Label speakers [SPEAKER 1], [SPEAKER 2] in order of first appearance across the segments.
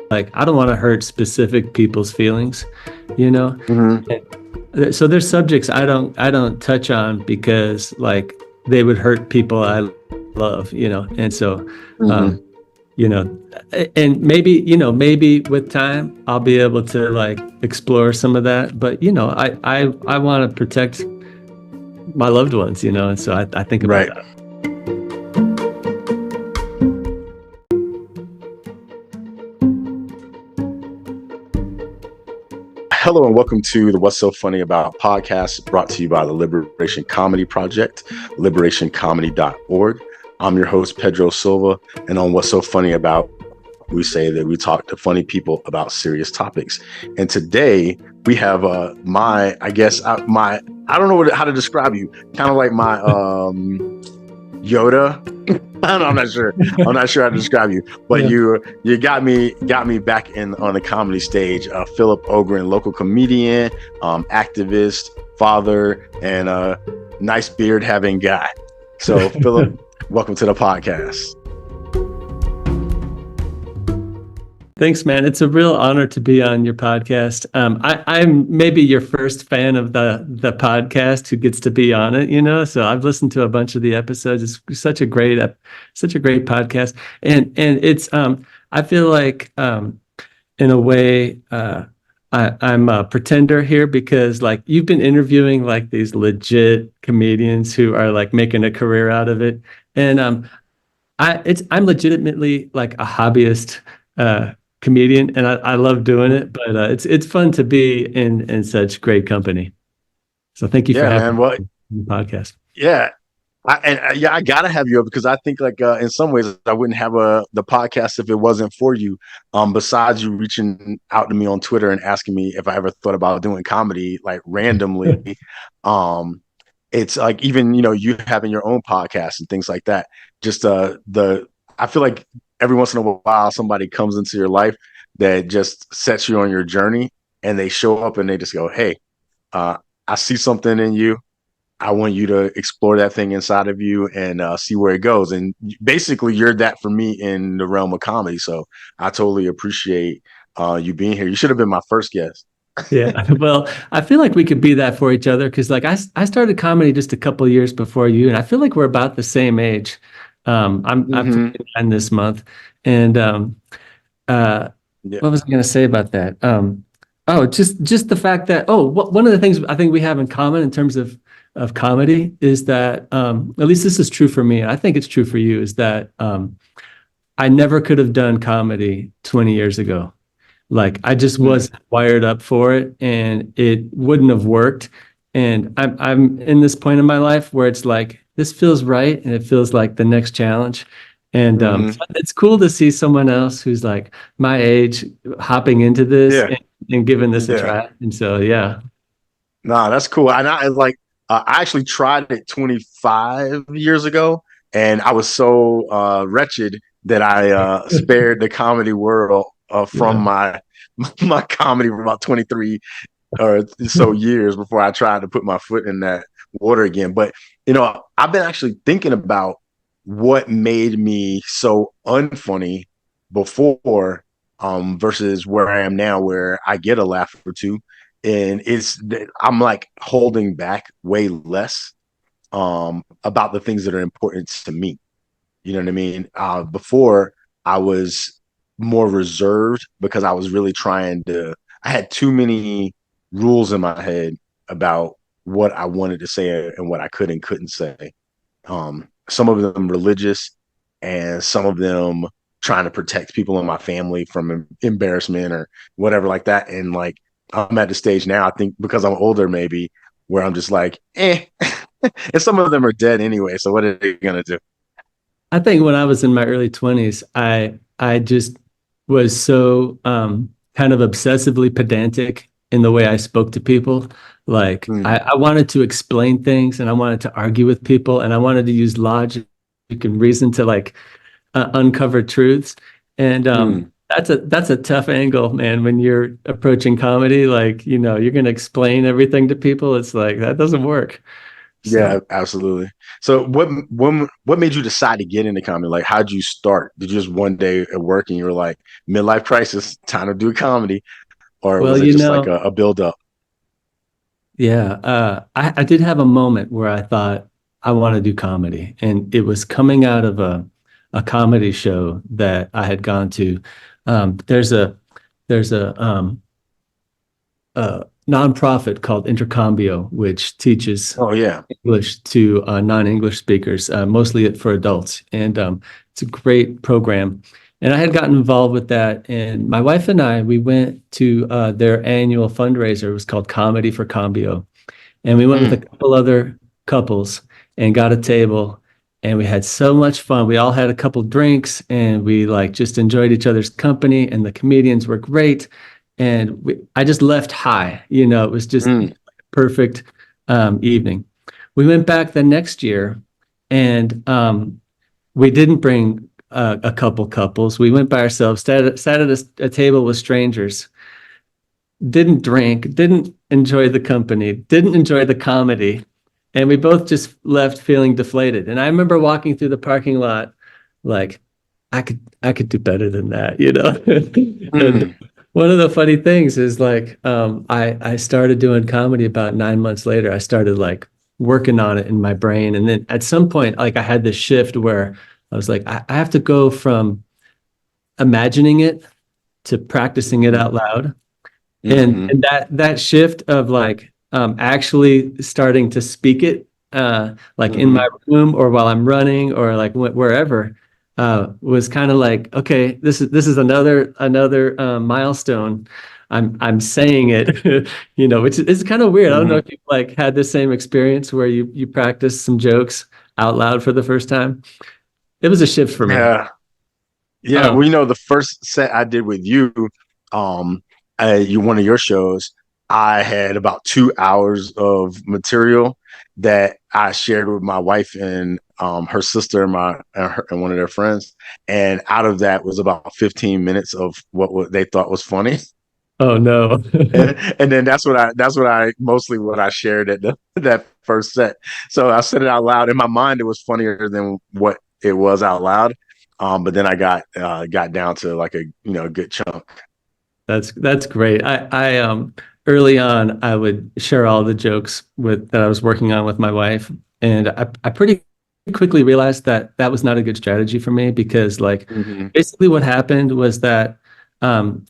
[SPEAKER 1] like I don't want to hurt specific people's feelings, you know.
[SPEAKER 2] Mm-hmm.
[SPEAKER 1] So there's subjects I don't touch on because like they would hurt people I love, you know. And so
[SPEAKER 2] Mm-hmm.
[SPEAKER 1] um you know, and maybe with time I'll be able to like explore some of that, but you know, I want to protect my loved ones, you know, and so I think about
[SPEAKER 2] Right.
[SPEAKER 1] that.
[SPEAKER 2] Hello and welcome to the What's So Funny About podcast, brought to you by the Liberation Comedy Project, liberationcomedy.org. I'm your host, Pedro Silva, and on What's So Funny About, we say that we talk to funny people about serious topics. And today we have I don't know how to describe you, kind of like my Yoda. I'm not sure. I'm not sure how to describe you, but
[SPEAKER 1] Yeah.
[SPEAKER 2] you got me back in on the comedy stage. Philip Ogren, local comedian, activist, father, and a nice beard having guy. So Philip, welcome to the podcast.
[SPEAKER 1] Thanks, man. It's a real honor to be on your podcast. I'm maybe your first fan of the podcast who gets to be on it, you know. So I've listened to a bunch of the episodes. It's such a great podcast, and it's I feel like in a way I'm a pretender here because like you've been interviewing like these legit comedians who are like making a career out of it, and I'm legitimately like a hobbyist comedian, and I love doing it. But it's fun to be in such great company. So thank you for
[SPEAKER 2] Yeah, man.
[SPEAKER 1] having
[SPEAKER 2] Well,
[SPEAKER 1] me on the podcast.
[SPEAKER 2] yeah. I gotta have you up because I think like in some ways I wouldn't have the podcast if it wasn't for you. Besides you reaching out to me on Twitter and asking me if I ever thought about doing comedy like randomly, um, it's like even you having your own podcast and things like that. Just the I feel like every once in a while somebody comes into your life that just sets you on your journey and they show up and they just go, "Hey, I see something in you. I want you to explore that thing inside of you and see where it goes." And basically, you're that for me in the realm of comedy. So I totally appreciate you being here. You should have been my first guest.
[SPEAKER 1] Yeah. Well, I feel like we could be that for each other because like I started comedy just a couple of years before you, and I feel like we're about the same age. I'm
[SPEAKER 2] Mm-hmm.
[SPEAKER 1] 29 this month, and uh,
[SPEAKER 2] Yeah.
[SPEAKER 1] what was I going to say about that? Just the fact that one of the things I think we have in common in terms of comedy is that at least this is true for me. And I think it's true for you. Is that I never could have done comedy 20 years ago. Like I just
[SPEAKER 2] Mm.
[SPEAKER 1] wasn't wired up for it, and it wouldn't have worked. And I'm in this point in my life where it's like this feels right, and it feels like the next challenge. And
[SPEAKER 2] Mm-hmm.
[SPEAKER 1] so it's cool to see someone else who's like my age hopping into this
[SPEAKER 2] Yeah.
[SPEAKER 1] and giving this a
[SPEAKER 2] Yeah.
[SPEAKER 1] try. And so yeah,
[SPEAKER 2] Nah, that's cool. And I like I actually tried it 25 years ago, and I was so wretched that I spared the comedy world from
[SPEAKER 1] yeah.
[SPEAKER 2] my comedy for about 23 or so years before I tried to put my foot in that water again. But I've been actually thinking about what made me so unfunny before versus where I am now, where I get a laugh or two. And I'm like holding back way less about the things that are important to me. You know what I mean? Before I was more reserved because I was really I had too many rules in my head about what I wanted to say and what I could and couldn't say. Some of them religious and some of them trying to protect people in my family from embarrassment or whatever like that. And like, I'm at the stage now, I think because I'm older, maybe where I'm just like, eh, and some of them are dead anyway. So what are they going to do?
[SPEAKER 1] I think when I was in my early 20s, I just was so kind of obsessively pedantic in the way I spoke to people. Like
[SPEAKER 2] Mm,
[SPEAKER 1] I wanted to explain things and I wanted to argue with people and I wanted to use logic and reason to like uncover truths. And
[SPEAKER 2] mm.
[SPEAKER 1] that's a tough angle, man, when you're approaching comedy. Like, you know, you're gonna explain everything to people. It's like that doesn't work.
[SPEAKER 2] Yeah,
[SPEAKER 1] So,
[SPEAKER 2] absolutely. So what made you decide to get into comedy? Like, how'd you start? Did you just one day at work and you were like, midlife crisis, time to do comedy? Or
[SPEAKER 1] well,
[SPEAKER 2] was it just like a build up?
[SPEAKER 1] yeah, I did have a moment where I thought I want to do comedy, and it was coming out of a comedy show that I had gone to. There's a nonprofit called Intercambio, which teaches
[SPEAKER 2] Oh yeah.
[SPEAKER 1] English to non-English speakers, mostly for adults, and it's a great program. And I had gotten involved with that, and my wife and I, we went to their annual fundraiser. It was called Comedy for Cambio, and we went with a
[SPEAKER 2] Mm,
[SPEAKER 1] couple other couples and got a table, and we had so much fun. We all had a couple drinks, and we like just enjoyed each other's company, and the comedians were great. And I just left high, it was just
[SPEAKER 2] mm,
[SPEAKER 1] perfect evening. We went back the next year, and we didn't bring a couple couples. We went by ourselves, sat at a table with strangers, didn't drink, didn't enjoy the company, didn't enjoy the comedy, and we both just left feeling deflated. And I remember walking through the parking lot like I could do better than that. And
[SPEAKER 2] mm.
[SPEAKER 1] one of the funny things is like I started doing comedy about 9 months later. I started like working on it in my brain. And then at some point, like I had this shift where I was like, I have to go from imagining it to practicing it out loud. And
[SPEAKER 2] Hmm.
[SPEAKER 1] and that shift of like actually starting to speak it like in my
[SPEAKER 2] Hmm.
[SPEAKER 1] room or while I'm running or like wherever was kind of like, okay, this is another milestone. I'm saying it, which is kind of weird. I don't know
[SPEAKER 2] Hmm.
[SPEAKER 1] if you've like had the same experience where you practice some jokes out loud for the first time. It was a shift for me.
[SPEAKER 2] Yeah. Yeah.
[SPEAKER 1] Um,
[SPEAKER 2] Well, the first set I did with you, um, one of your shows, I had about 2 hours of material that I shared with my wife and her sister and and one of their friends. And out of that was about 15 minutes of what they thought was funny.
[SPEAKER 1] oh no.
[SPEAKER 2] And then that's what I mostly what I shared at that first set. So I said it out loud. In my mind, it was funnier than what it was out loud. But then I got down to like a good chunk.
[SPEAKER 1] That's great. I early on I would share all the jokes with that I was working on with my wife, and I pretty quickly realized that that was not a good strategy for me because like
[SPEAKER 2] Hmm.
[SPEAKER 1] basically what happened was that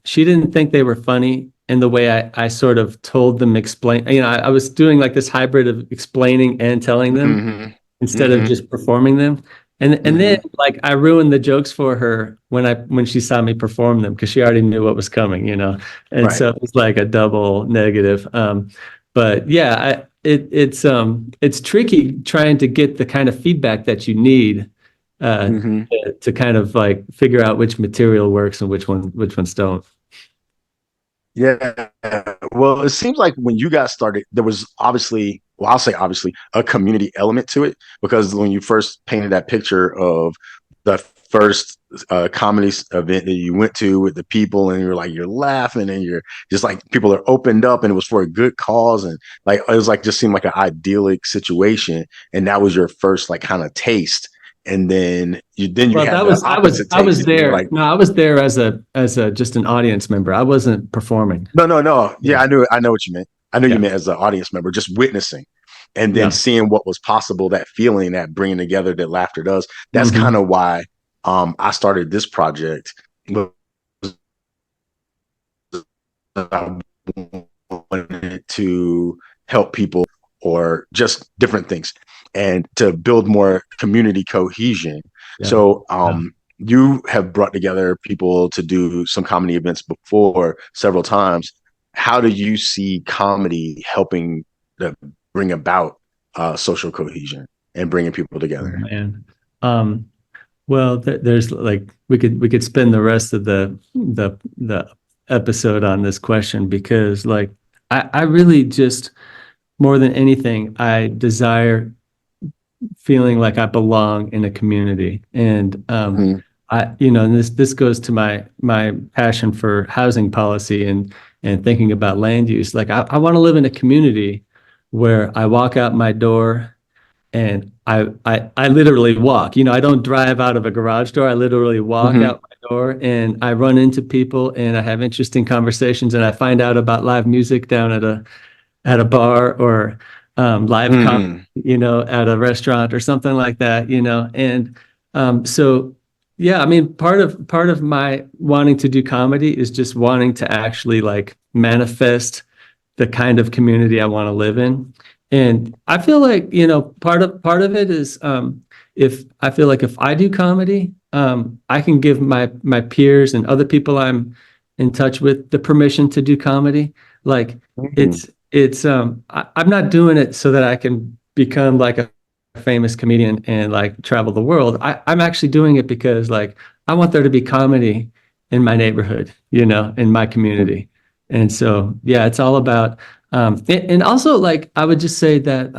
[SPEAKER 1] she didn't think they were funny in the way I sort of told them explain. I was doing like this hybrid of explaining and telling them
[SPEAKER 2] Hmm.
[SPEAKER 1] instead of
[SPEAKER 2] Hmm.
[SPEAKER 1] just performing them. And then
[SPEAKER 2] Hmm.
[SPEAKER 1] like I ruined the jokes for her when she saw me perform them because she already knew what was coming. And
[SPEAKER 2] Right.
[SPEAKER 1] so it was like a double negative. But yeah, it's tricky trying to get the kind of feedback that you need uh,
[SPEAKER 2] Hmm.
[SPEAKER 1] to kind of like figure out which material works and which ones don't.
[SPEAKER 2] Yeah. Well, it seems like when you got started, there was obviously, well, I'll say obviously, a community element to it because when you first painted that picture of the first comedy event that you went to with the people, and you're like, you're laughing and you're just like, people are opened up and it was for a good cause. And like, it was like, just seemed like an idyllic situation. And that was your first like kind of taste. And then you
[SPEAKER 1] Well,
[SPEAKER 2] had
[SPEAKER 1] that
[SPEAKER 2] the
[SPEAKER 1] was
[SPEAKER 2] opposite
[SPEAKER 1] I was
[SPEAKER 2] taste. And you're
[SPEAKER 1] there.
[SPEAKER 2] like,
[SPEAKER 1] No, I was there as a just an audience member. I wasn't performing.
[SPEAKER 2] no, no, no.
[SPEAKER 1] Yeah.
[SPEAKER 2] Yeah, I know what you meant. I know you
[SPEAKER 1] Yeah.
[SPEAKER 2] meant as an audience member, just witnessing and then
[SPEAKER 1] Yeah.
[SPEAKER 2] seeing what was possible, that feeling, that bringing together that laughter does. That's kind
[SPEAKER 1] Hmm.
[SPEAKER 2] of why I started this project. I wanted to help people or just different things and to build more community cohesion.
[SPEAKER 1] Yeah.
[SPEAKER 2] So
[SPEAKER 1] Yeah.
[SPEAKER 2] you have brought together people to do some comedy events before several times. How do you see comedy helping to bring about social cohesion and bringing people
[SPEAKER 1] Oh,
[SPEAKER 2] together?
[SPEAKER 1] man. Um, well, there's like we could spend the rest of the episode on this question because like I really just more than anything I desire feeling like I belong in a community. And
[SPEAKER 2] Mm-hmm.
[SPEAKER 1] and this goes to my passion for housing policy and thinking about land use. Like I want to live in a community where I walk out my door and I literally walk. I don't drive out of a garage door. I literally walk
[SPEAKER 2] Hmm.
[SPEAKER 1] out my door, and I run into people, and I have interesting conversations, and I find out about live music down at a bar, or live comedy,
[SPEAKER 2] Hmm.
[SPEAKER 1] at a restaurant or something like that. And so yeah, I mean, part of my wanting to do comedy is just wanting to actually like manifest the kind of community I want to live in. And I feel like, part of it is, if I feel like if I do comedy, I can give my peers and other people I'm in touch with the permission to do comedy. Like
[SPEAKER 2] Hmm.
[SPEAKER 1] I'm not doing it so that I can become like a famous comedian and like travel the world. I'm actually doing it because like I want there to be comedy in my neighborhood, in my community. And so, yeah, it's all about, and also like, I would just say that,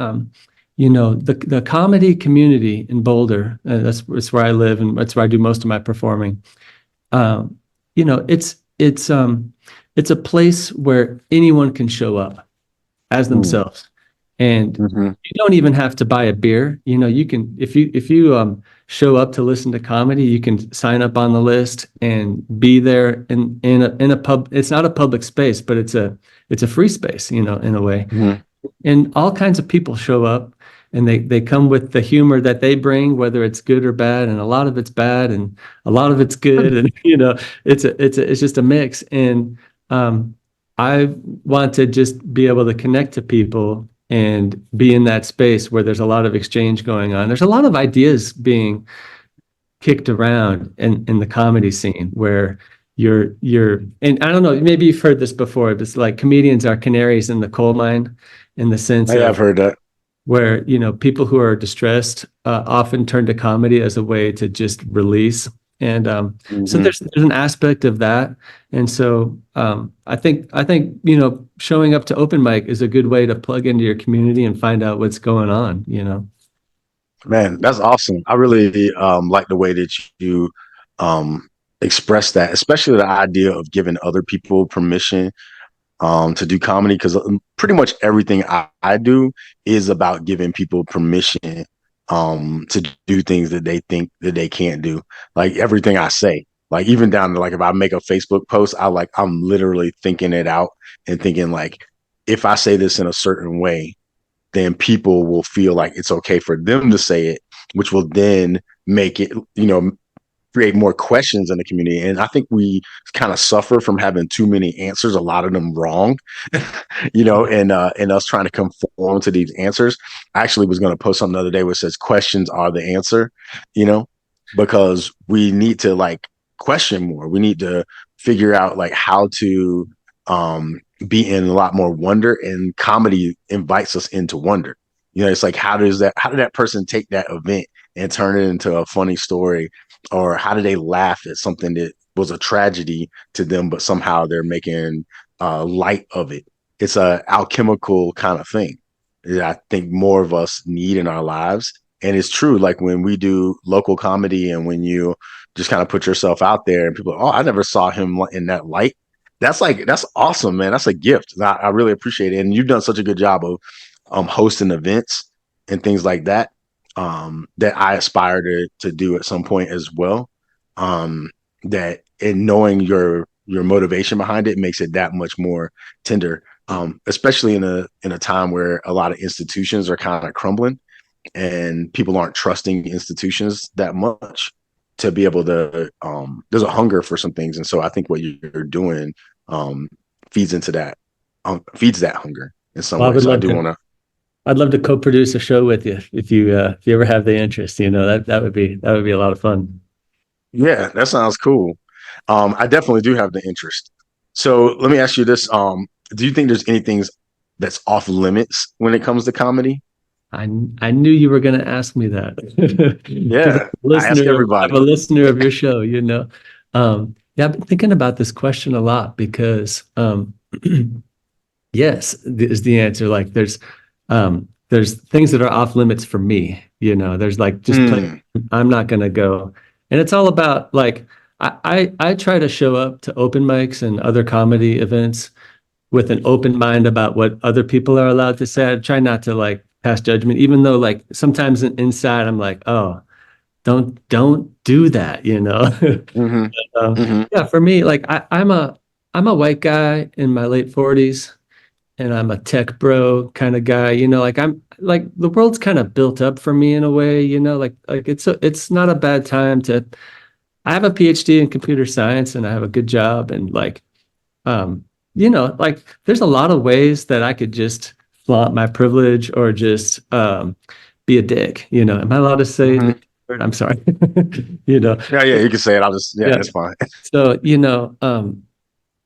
[SPEAKER 1] the comedy community in Boulder, that's where I live and that's where I do most of my performing. Um, it's a place where anyone can show up as
[SPEAKER 2] Hmm.
[SPEAKER 1] themselves. And
[SPEAKER 2] Hmm.
[SPEAKER 1] you don't even have to buy a beer. You can, if you show up to listen to comedy, you can sign up on the list and be there in a pub. It's not a public space, but it's a free space, in a way.
[SPEAKER 2] Hmm.
[SPEAKER 1] And all kinds of people show up, and they come with the humor that they bring, whether it's good or bad, and a lot of it's bad and a lot of it's good. And it's just a mix. And I want to just be able to connect to people and be in that space where there's a lot of exchange going on. There's a lot of ideas being kicked around in the comedy scene, where and I don't know, maybe you've heard this before, but it's like comedians are canaries in the coal mine, in the sense
[SPEAKER 2] I have
[SPEAKER 1] of
[SPEAKER 2] heard that.
[SPEAKER 1] where, people who are distressed often turn to comedy as a way to just release. And so
[SPEAKER 2] Hmm.
[SPEAKER 1] there's an aspect of that. And so I think showing up to open mic is a good way to plug into your community and find out what's going on.
[SPEAKER 2] Man, that's awesome. I really like the way that you um, express that, especially the idea of giving other people permission to do comedy, because pretty much everything I do is about giving people permission to do things that they think that they can't do. Like everything I say, like even down to like if I make a Facebook post, I'm literally thinking it out and thinking like if I say this in a certain way, then people will feel like it's okay for them to say it, which will then make it, create more questions in the community. And I think we kind of suffer from having too many answers, a lot of them wrong, and us trying to conform to these answers. I actually was going to post something the other day where it says questions are the answer, you know, because we need to like question more. We need to figure out like how to be in a lot more wonder, and comedy invites us into wonder. It's like how did that person take that event and turn it into a funny story, or how do they laugh at something that was a tragedy to them, but somehow they're making light of it. It's a alchemical kind of thing that I think more of us need in our lives. And it's true, like when we do local comedy and when you just kind of put yourself out there and people, oh, I never saw him in that light. That's awesome, man. That's a gift. I really appreciate it. And you've done such a good job of hosting events and things like that, that I aspire to do at some point as well. That in knowing your motivation behind it makes it that much more tender. Especially in a time where a lot of institutions are kind of crumbling and people aren't trusting institutions that much to be able to. There's a hunger for some things, and so I think what you're doing um, feeds into that, feeds that hunger in some
[SPEAKER 1] Well, I
[SPEAKER 2] way.
[SPEAKER 1] would
[SPEAKER 2] So I
[SPEAKER 1] love
[SPEAKER 2] do
[SPEAKER 1] to.
[SPEAKER 2] want to.
[SPEAKER 1] I'd love to co-produce a show with you if you ever have the interest. That would be a lot of fun.
[SPEAKER 2] Yeah, that sounds cool. I definitely do have the interest. So let me ask you this: do you think there's anything that's off limits when it comes to comedy?
[SPEAKER 1] I I knew you were going to ask me that because
[SPEAKER 2] Yeah, I ask
[SPEAKER 1] I'm
[SPEAKER 2] everybody.
[SPEAKER 1] a listener of your show. Yeah, I've been thinking about this question a lot because yes is the answer. Like there's things that are off limits for me. There's like just plain
[SPEAKER 2] Hmm.
[SPEAKER 1] I'm not going to go, and it's all about like I try to show up to open mics and other comedy events with an open mind about what other people are allowed to say. I try not to like pass judgment, even though like sometimes inside I'm like, oh, don't do that, you know.
[SPEAKER 2] Hmm. Hmm.
[SPEAKER 1] Yeah, for me, like I'm a white guy in my late 40s, and I'm a tech bro kind of guy, you know, like I'm like the world's kind of built up for me in a way, you know, like it's not a bad time to I have a PhD in computer science and I have a good job, and like um you know, like there's a lot of ways that I could just flaunt my privilege or just be a dick, you know. Am I allowed to say the
[SPEAKER 2] Hmm.
[SPEAKER 1] word? I'm sorry. You know.
[SPEAKER 2] Yeah, yeah, you can say it. I'll just, yeah,
[SPEAKER 1] Yeah.
[SPEAKER 2] it's fine.
[SPEAKER 1] So, you know,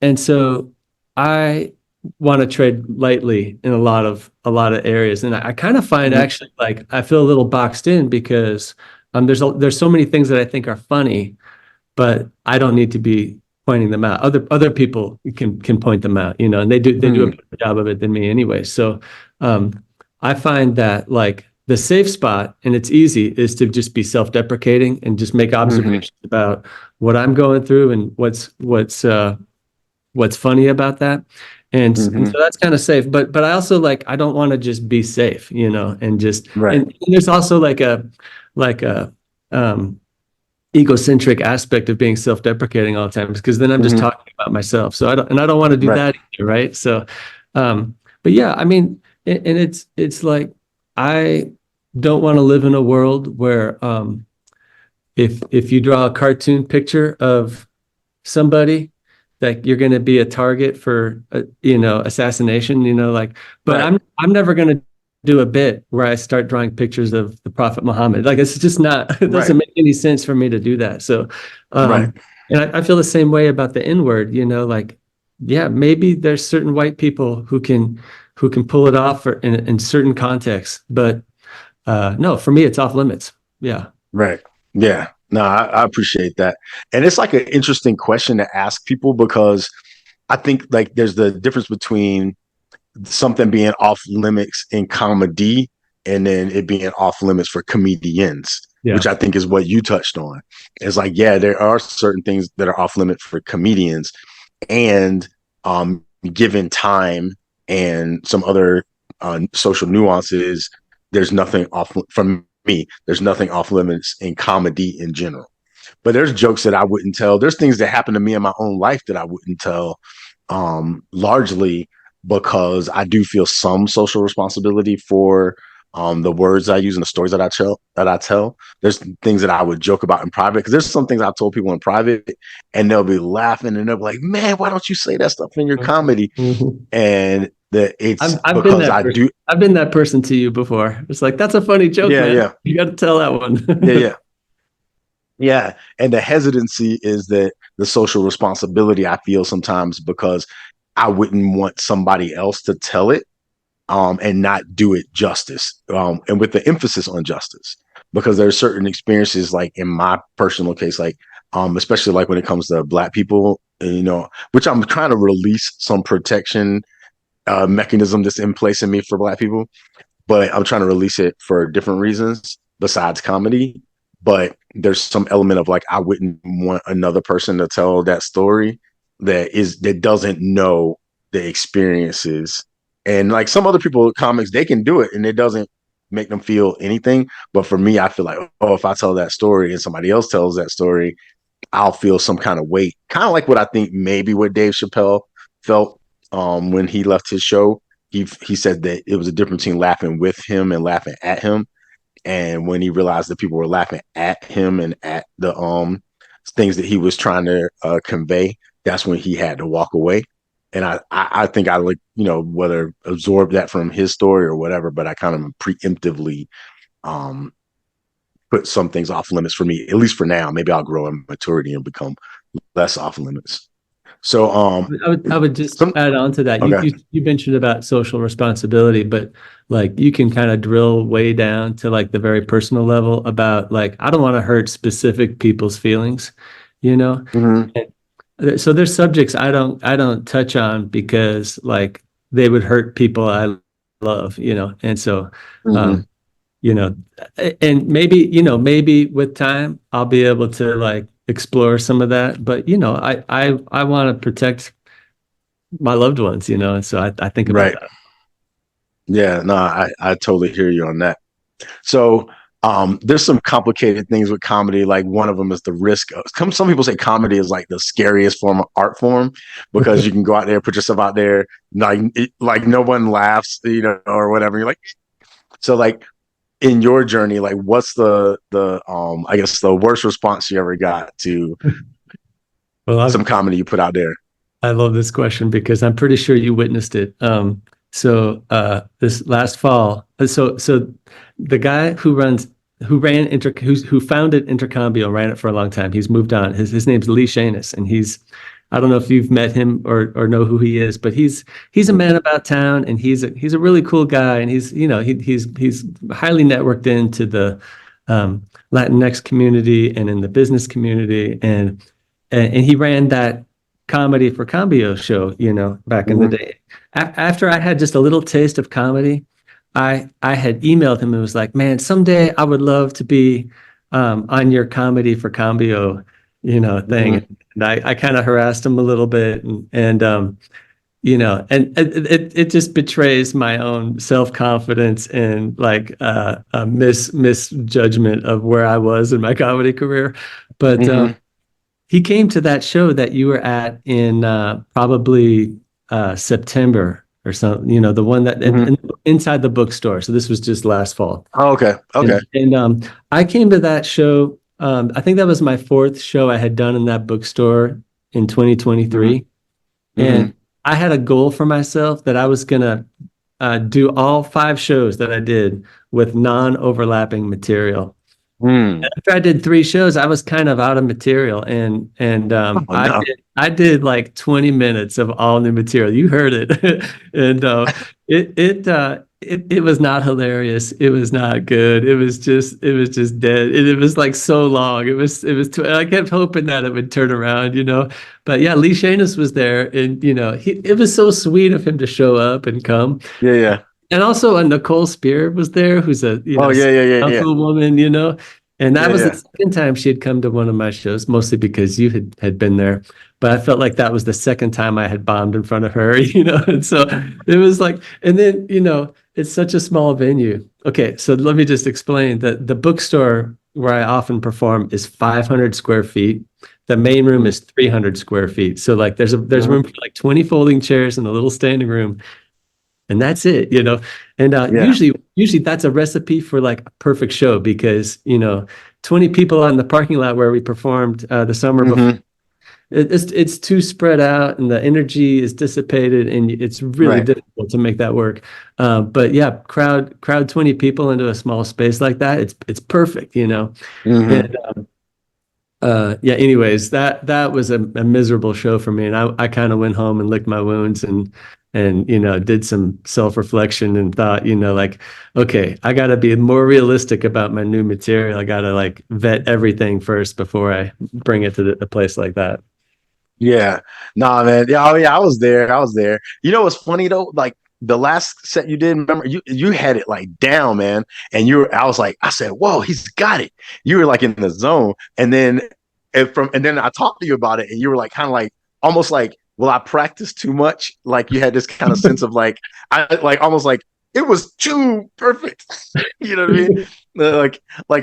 [SPEAKER 1] and so I want to trade lightly in a lot of areas. And I kind of find
[SPEAKER 2] Hmm.
[SPEAKER 1] actually like I feel a little boxed in because there's so many things that I think are funny, but I don't need to be pointing them out. Other people can point them out, you know, and they do a
[SPEAKER 2] Hmm.
[SPEAKER 1] better job of it than me anyway. So I find that like the safe spot, and it's easy, is to just be self-deprecating and just make
[SPEAKER 2] Hmm.
[SPEAKER 1] observations about what I'm going through and what's funny about that. And
[SPEAKER 2] Hmm.
[SPEAKER 1] so that's kind of safe. But I also like I don't want to just be safe, you know, and just
[SPEAKER 2] Right.
[SPEAKER 1] and there's also like a um egocentric aspect of being self-deprecating all the time because then I'm just
[SPEAKER 2] Hmm.
[SPEAKER 1] talking about myself. So I don't want to do
[SPEAKER 2] Right.
[SPEAKER 1] that either, right? So but yeah, I mean, and it's like I don't want to live in a world where if you draw a cartoon picture of somebody that you're going to be a target for you know, assassination, you know, like, but
[SPEAKER 2] Right.
[SPEAKER 1] I'm never going to do a bit where I start drawing pictures of the Prophet Muhammad. Like it's just not, it
[SPEAKER 2] Right.
[SPEAKER 1] doesn't make any sense for me to do that. So
[SPEAKER 2] Right.
[SPEAKER 1] and I feel the same way about the N word, you know, like yeah, maybe there's certain white people who can pull it off in certain contexts, but no, for me it's off limits. Yeah.
[SPEAKER 2] Right. Yeah. No, I appreciate that. And it's like an interesting question to ask people because I think like there's the difference between something being off limits in comedy and then it being off limits for comedians,
[SPEAKER 1] Yeah.
[SPEAKER 2] which I think is what you touched on. It's like, yeah, there are certain things that are off limit for comedians, and given time and some other social nuances, there's nothing off from me. There's nothing off limits in comedy in general. But there's jokes that I wouldn't tell. There's things that happen to me in my own life that I wouldn't tell, largely because I do feel some social responsibility for the words I use and the stories that I tell. There's things that I would joke about in private because there's some things I've told people in private and they'll be laughing and they'll be like, "Man, why don't you say that stuff in your comedy?"
[SPEAKER 1] Mhm.
[SPEAKER 2] And that it's
[SPEAKER 1] I've been
[SPEAKER 2] because
[SPEAKER 1] that
[SPEAKER 2] I
[SPEAKER 1] person.
[SPEAKER 2] do.
[SPEAKER 1] I've been that person to you before. It's like that's a funny joke,
[SPEAKER 2] Yeah,
[SPEAKER 1] man.
[SPEAKER 2] yeah,
[SPEAKER 1] You got to tell that
[SPEAKER 2] yeah,
[SPEAKER 1] one.
[SPEAKER 2] yeah. Yeah. And the hesitancy is that the social responsibility I feel sometimes because I wouldn't want somebody else to tell it, and not do it justice, and with the emphasis on justice, because there are certain experiences, like in my personal case, like especially like when it comes to Black people, you know, which I'm trying to release some protection mechanism that's in place in me for Black people, but I'm trying to release it for different reasons besides comedy. But there's some element of like I wouldn't want another person to tell that story that doesn't know the experiences. And like some other people comics, they can do it and it doesn't make them feel anything. But for me, I feel like, oh, if I tell that story and somebody else tells that story, I'll feel some kind of weight. Kind of like what I think maybe what Dave Chappelle felt when he left his show. He said that it was a difference between laughing with him and laughing at him. And when he realized that people were laughing at him and at the things that he was trying to convey, that's when he had to walk away. And I think I like, you know, whether absorb that from his story or whatever, but I kind of preemptively um put some things off limits for me, at least for now. Maybe I'll grow in maturity and become less off limits. So
[SPEAKER 1] I would just
[SPEAKER 2] some
[SPEAKER 1] add on to that.
[SPEAKER 2] okay.
[SPEAKER 1] You mentioned about social responsibility, but like you can kind of drill way down to like the very personal level about like I don't want to hurt specific people's feelings, you know?
[SPEAKER 2] Mm-hmm.
[SPEAKER 1] So there's subjects I don't touch on because like they would hurt people I love, you know. And so
[SPEAKER 2] Mm-hmm.
[SPEAKER 1] um you know, and maybe, you know, maybe with time I'll be able to like explore some of that, but you know, I want to protect my loved ones, you know, and so I think about
[SPEAKER 2] Right.
[SPEAKER 1] that.
[SPEAKER 2] Yeah, no, I totally hear you on that. So there's some complicated things with comedy. Like one of them is the risk of some people say comedy is like the scariest form of art form because you can go out there, put yourself out there, like no one laughs, or whatever. You're like, so like in your journey, like what's the I guess the worst response you ever got to
[SPEAKER 1] Well,
[SPEAKER 2] some comedy you put out there?
[SPEAKER 1] I love this question because I'm pretty sure you witnessed it. This last fall, so the guy who founded Intercambio ran it for a long time. He's moved on. His name's Lee Shanus, and I don't know if you've met him or know who he is, but he's a man about town, and he's a really cool guy, and he's highly networked into the Latinx community and in the business community, and he ran that comedy for Cambio show, back in the
[SPEAKER 2] Mm-hmm.
[SPEAKER 1] day. After I had just a little taste of comedy, I had emailed him and was like, man, someday I would love to be on your comedy for Cambio, thing.
[SPEAKER 2] Mm-hmm.
[SPEAKER 1] And I kind of harassed him a little bit, and it just betrays my own self-confidence and like a misjudgment of where I was in my comedy career. But
[SPEAKER 2] Mm-hmm.
[SPEAKER 1] he came to that show that you were at in probably September or something, the one that
[SPEAKER 2] Mm-hmm.
[SPEAKER 1] inside the bookstore. So this was just last fall.
[SPEAKER 2] Oh, okay. Okay.
[SPEAKER 1] And I came to that show. I think that was my fourth show I had done in that bookstore in
[SPEAKER 2] Mm-hmm.
[SPEAKER 1] 2023.
[SPEAKER 2] Mm-hmm.
[SPEAKER 1] And I had a goal for myself that I was going to do all 5 shows that I did with non-overlapping material.
[SPEAKER 2] Mm.
[SPEAKER 1] After I did 3 shows, I was kind of out of material, and
[SPEAKER 2] Oh no.
[SPEAKER 1] I did like 20 minutes of all new material. You heard it, and it was not hilarious. It was not good. It was just dead. It was like so long. I kept hoping that it would turn around, But yeah, Lee Shanus was there, and it was so sweet of him to show up and come.
[SPEAKER 2] Yeah, yeah.
[SPEAKER 1] And also, Nicole Spear was there, who's a
[SPEAKER 2] Oh yeah, yeah, yeah, yeah.
[SPEAKER 1] powerful woman, And that
[SPEAKER 2] Yeah,
[SPEAKER 1] was the
[SPEAKER 2] yeah.
[SPEAKER 1] second time she had come to one of my shows, mostly because you had been there. But I felt like that was the second time I had bombed in front of her, And so it was like, and then it's such a small venue. Okay, so let me just explain that the bookstore where I often perform is 500 square feet. The main room is 300 square feet. So like there's
[SPEAKER 2] Mhm.
[SPEAKER 1] room for like 20 folding chairs and a little standing room, and that's it. And
[SPEAKER 2] Yeah.
[SPEAKER 1] usually that's a recipe for like a perfect show because 20 people on the parking lot where we performed the summer before,
[SPEAKER 2] Hmm.
[SPEAKER 1] it's too spread out and the energy is dissipated, and it's really
[SPEAKER 2] Right.
[SPEAKER 1] difficult to make that work. But yeah, crowd 20 people into a small space like that, it's perfect.
[SPEAKER 2] Hmm.
[SPEAKER 1] And yeah, anyways, that was a miserable show for me, and I kind of went home and licked my wounds and did some self-reflection and thought, like, okay, I got to be more realistic about my new material. I got to like vet everything first before I bring it to a place like that.
[SPEAKER 2] Yeah. Nah, man. Yeah, oh yeah, I was there. I was there. You know what's funny though? Like the last set you did, remember you had it like down, man. And I was like, I said, whoa, he's got it. You were like in the zone. And then I talked to you about it, and you were like kind of like almost like, well, I practiced too much. Like you had this kind of sense of like I like almost like it was too perfect. You know what I mean? Like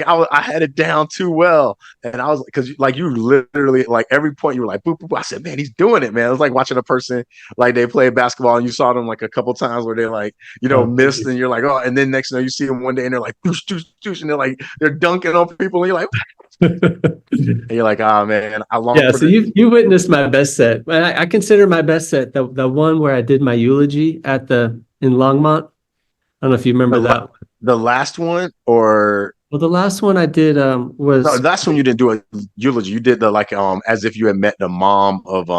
[SPEAKER 2] I had it down too well. And I was because like you literally like every point you were like boop, boop, boop. I said, man, he's doing it, man. It was like watching a person like they play basketball and you saw them like a couple times where they like,
[SPEAKER 1] Oh, thank
[SPEAKER 2] missed,
[SPEAKER 1] you.
[SPEAKER 2] and you're like, oh, and then next thing you see them one day and they're like doosh, doosh, doosh, and they're dunking on people, and you're like, oh man, I long
[SPEAKER 1] Yeah,
[SPEAKER 2] for
[SPEAKER 1] so you witnessed my best set. I consider my best set the one where I did my eulogy in Longmont. I don't know if you remember
[SPEAKER 2] the
[SPEAKER 1] that.
[SPEAKER 2] the last one, or
[SPEAKER 1] Well, the last one I did
[SPEAKER 2] no,
[SPEAKER 1] was
[SPEAKER 2] last one you didn't do a eulogy. You did the like as if you had met the mom of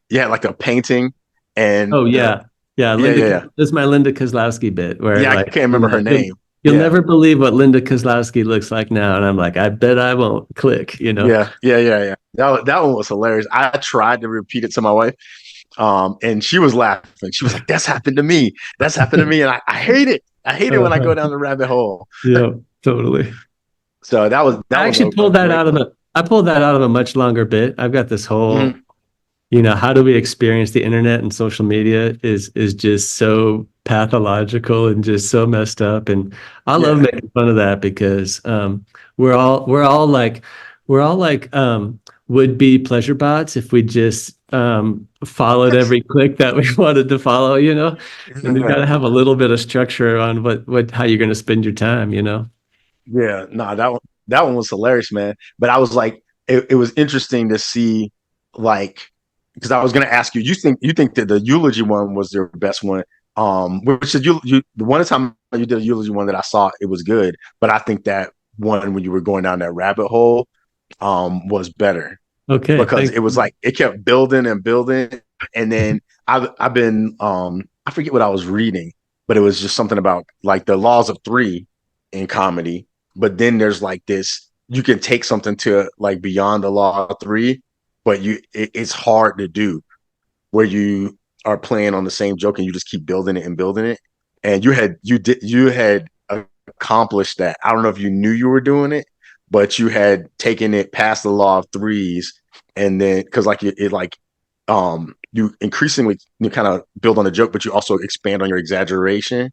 [SPEAKER 2] yeah, like a painting, and
[SPEAKER 1] oh
[SPEAKER 2] the
[SPEAKER 1] yeah, yeah.
[SPEAKER 2] yeah, yeah, yeah.
[SPEAKER 1] This is my Linda Kozlowski bit where
[SPEAKER 2] Yeah, I
[SPEAKER 1] like
[SPEAKER 2] can't remember her name.
[SPEAKER 1] you'll
[SPEAKER 2] Yeah,
[SPEAKER 1] never believe what Linda Kozlowski looks like now, and I'm like, I bet I won't. Click.
[SPEAKER 2] yeah, yeah, yeah, yeah. That one was hilarious. I tried to repeat it to my wife, and she was laughing. She was like, "That's happened to me. That's happened to me," and I hate it. I hate it when I go down the rabbit hole.
[SPEAKER 1] Yeah, totally.
[SPEAKER 2] So that
[SPEAKER 1] I
[SPEAKER 2] was
[SPEAKER 1] actually
[SPEAKER 2] a
[SPEAKER 1] pulled that
[SPEAKER 2] great
[SPEAKER 1] out of
[SPEAKER 2] one.
[SPEAKER 1] a I pulled that out of a much longer bit. I've got this whole
[SPEAKER 2] Mhm.
[SPEAKER 1] how do we experience the internet and social media is just so pathological and just so messed up. And I love
[SPEAKER 2] Yeah.
[SPEAKER 1] making fun of that because we're all like would be pleasure bots if we just followed every click that we wanted to follow, and you got to have a little bit of structure on what how you're going to spend your time.
[SPEAKER 2] Yeah, no, that one was hilarious, man. But I was like, it was interesting to see, like, because I was gonna ask you, you think that the eulogy one was your best one? Which is you the one time you did a eulogy one that I saw, it was good, but I think that one when you were going down that rabbit hole, was better
[SPEAKER 1] Okay,
[SPEAKER 2] because
[SPEAKER 1] thanks.
[SPEAKER 2] it was like it kept building and building, and then I've been I forget what I was reading, but it was just something about like the laws of three in comedy. But then there's like this, you can take something to like beyond the law of three, but it's hard to do where you are playing on the same joke and you just keep building it and building it. And you had accomplished that. I don't know if you knew you were doing it, but you had taken it past the law of threes, and then because like it like you increasingly you kind of build on the joke, but you also expand on your exaggeration,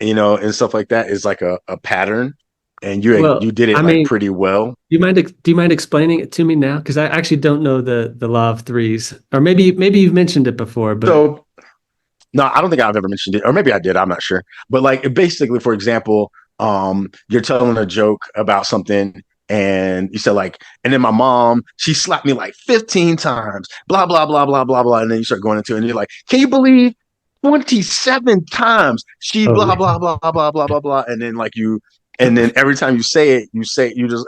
[SPEAKER 2] and stuff like that is like a pattern, and you
[SPEAKER 1] Well,
[SPEAKER 2] did
[SPEAKER 1] I
[SPEAKER 2] it like
[SPEAKER 1] mean,
[SPEAKER 2] pretty well.
[SPEAKER 1] do you mind explaining it to me now? Because I actually don't know the law of threes, or maybe you've mentioned it before, but
[SPEAKER 2] So no, I don't think I've ever mentioned it, or maybe I did. I'm not sure. But like basically, for example, you're telling a joke about something, and you said like, and then my mom, she slapped me like 15 times, blah blah blah blah blah blah, and then you start going into it, and you're like, can you believe 27 times she
[SPEAKER 1] oh
[SPEAKER 2] blah
[SPEAKER 1] yeah,
[SPEAKER 2] blah blah blah blah blah blah, and then and then every time you say it, you just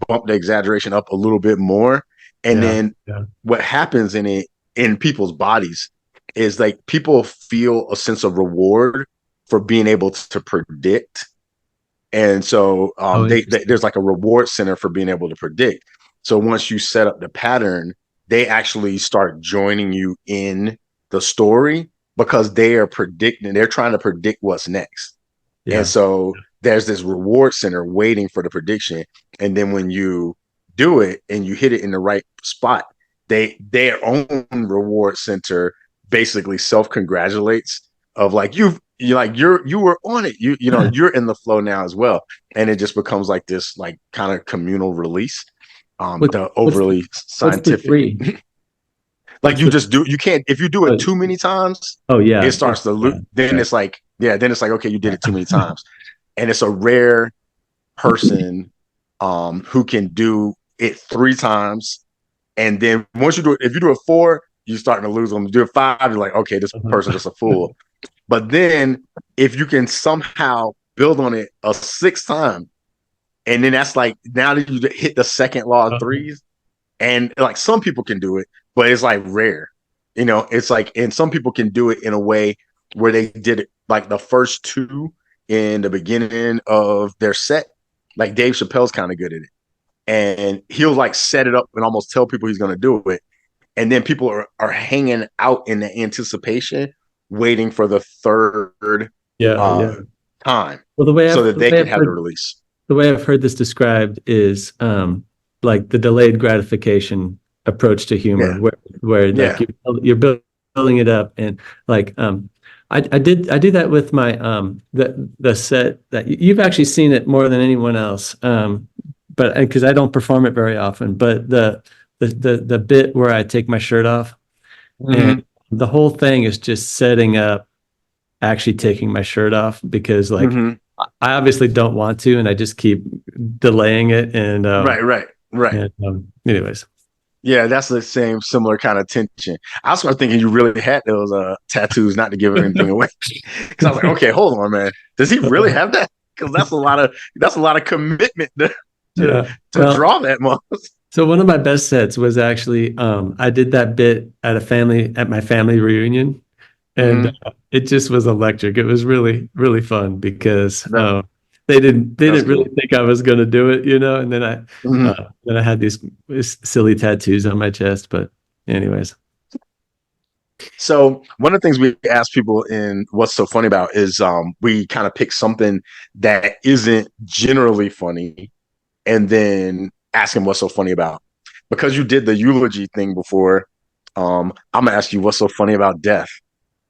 [SPEAKER 2] bump the exaggeration up a little bit more, and
[SPEAKER 1] yeah,
[SPEAKER 2] then
[SPEAKER 1] yeah.
[SPEAKER 2] what happens in people's bodies is like people feel a sense of reward for being able to predict. And so
[SPEAKER 1] Oh,
[SPEAKER 2] there's
[SPEAKER 1] interesting.
[SPEAKER 2] like a reward center for being able to predict. So once you set up the pattern, they actually start joining you in the story because they're trying to predict what's next. And
[SPEAKER 1] Yeah.
[SPEAKER 2] so there's this reward center waiting for the prediction. And then when you do it and you hit it in the right spot, their own reward center basically self-congratulates of like you were on it. You're in the flow now as well. And it just becomes like this like kind of communal release.
[SPEAKER 1] What
[SPEAKER 2] The
[SPEAKER 1] what's the
[SPEAKER 2] overly
[SPEAKER 1] what's the
[SPEAKER 2] scientific.
[SPEAKER 1] three?
[SPEAKER 2] Like
[SPEAKER 1] What's
[SPEAKER 2] you
[SPEAKER 1] the
[SPEAKER 2] just do you can't if you do it
[SPEAKER 1] oh,
[SPEAKER 2] too many times,
[SPEAKER 1] oh
[SPEAKER 2] it
[SPEAKER 1] yeah.
[SPEAKER 2] starts to
[SPEAKER 1] Yeah.
[SPEAKER 2] then
[SPEAKER 1] Yeah.
[SPEAKER 2] it's like, yeah, then it's like, okay, you did it too many
[SPEAKER 1] Yeah.
[SPEAKER 2] times. And it's a rare person who can do it three times. And then once you do it, if you do it four, you're starting to lose them. You do it five, you're like, okay, this person's just a fool. But then if you can somehow build on it a sixth time, and then that's like now that you hit the second law of threes, and like some people can do it, but it's like rare. It's like, and some people can do it in a way where they did it like the first two in the beginning of their set. Like Dave Chappelle's kind of good at it. And he'll like set it up and almost tell people he's going to do it. And then people are hanging out in the anticipation, waiting for the third
[SPEAKER 1] Yeah.
[SPEAKER 2] uh,
[SPEAKER 1] Yeah.
[SPEAKER 2] time
[SPEAKER 1] Well, the way
[SPEAKER 2] so
[SPEAKER 1] I've
[SPEAKER 2] that
[SPEAKER 1] the
[SPEAKER 2] they
[SPEAKER 1] way
[SPEAKER 2] can
[SPEAKER 1] I've
[SPEAKER 2] have the
[SPEAKER 1] heard
[SPEAKER 2] release.
[SPEAKER 1] the way I've heard this described is like the delayed gratification approach to humor,
[SPEAKER 2] Yeah.
[SPEAKER 1] where like
[SPEAKER 2] Yeah.
[SPEAKER 1] you're building it up, and like I do that with my the set that you've actually seen it more than anyone else, but because I don't perform it very often, but the bit where I take my shirt off,
[SPEAKER 2] Mm-hmm.
[SPEAKER 1] and the whole thing is just setting up actually taking my shirt off because like
[SPEAKER 2] Mm-hmm.
[SPEAKER 1] I obviously don't want to, and I just keep delaying it. And
[SPEAKER 2] Right. Right. Right.
[SPEAKER 1] anyways,
[SPEAKER 2] Yeah, that's the same similar kind of tension. I started thinking you really had those tattoos, not to give anything away, because I was like, okay, hold on, man, does he really have that? Because that's a lot of commitment to
[SPEAKER 1] yeah.
[SPEAKER 2] to
[SPEAKER 1] Well,
[SPEAKER 2] draw that much.
[SPEAKER 1] so one of my best sets was actually I did that bit at my family reunion, and
[SPEAKER 2] Mm-hmm.
[SPEAKER 1] it just was electric. It was really really fun because
[SPEAKER 2] That,
[SPEAKER 1] they
[SPEAKER 2] that's
[SPEAKER 1] didn't really
[SPEAKER 2] cool.
[SPEAKER 1] think I was going to do it, and
[SPEAKER 2] Mm-hmm.
[SPEAKER 1] then I had these silly tattoos on my chest. But anyways,
[SPEAKER 2] So one of the things we ask people in what's so funny about is we kind of pick something that isn't generally funny and then ask them what's so funny about. Because you did the eulogy thing before, I'm gonna ask you what's so funny about death.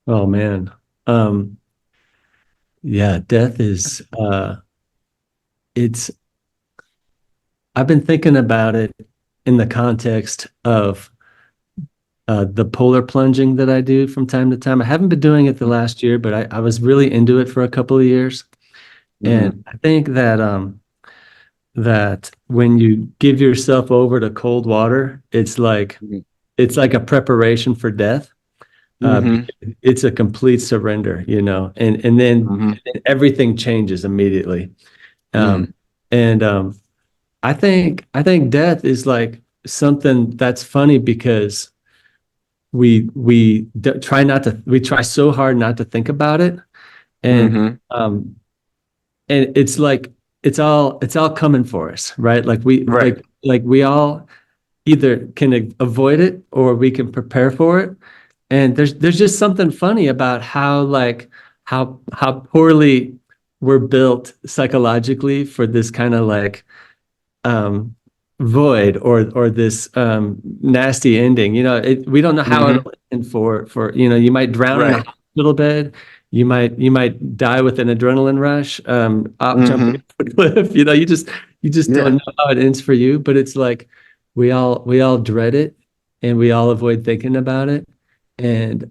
[SPEAKER 1] oh man. Um, Yeah, death is it's I've been thinking about it in the context of the polar plunging that I do from time to time. I haven't been doing it the last year, but I was really into it for a couple of years.
[SPEAKER 2] Mm-hmm.
[SPEAKER 1] And I think that when you give yourself over to cold water, it's like a preparation for death.
[SPEAKER 2] Mm-hmm.
[SPEAKER 1] It's a complete surrender, and then
[SPEAKER 2] Mm-hmm.
[SPEAKER 1] everything changes immediately.
[SPEAKER 2] Mm-hmm.
[SPEAKER 1] And I think death is like something that's funny because we try so hard not to think about it, and
[SPEAKER 2] Mm-hmm.
[SPEAKER 1] um and it's like it's all coming for us, right? Like
[SPEAKER 2] Right.
[SPEAKER 1] we all either can avoid it or we can prepare for it. And there's just something funny about how poorly we're built psychologically for this kind of like um void or this nasty ending. We don't know how
[SPEAKER 2] Mm-hmm.
[SPEAKER 1] it'll end for you might drown in a
[SPEAKER 2] Right.
[SPEAKER 1] hospital bed. You might die with an adrenaline rush, out jumping
[SPEAKER 2] Mm-hmm.
[SPEAKER 1] off a cliff. You just don't
[SPEAKER 2] Yeah.
[SPEAKER 1] know how it ends for you. But it's like we all dread it and we all avoid thinking about it. And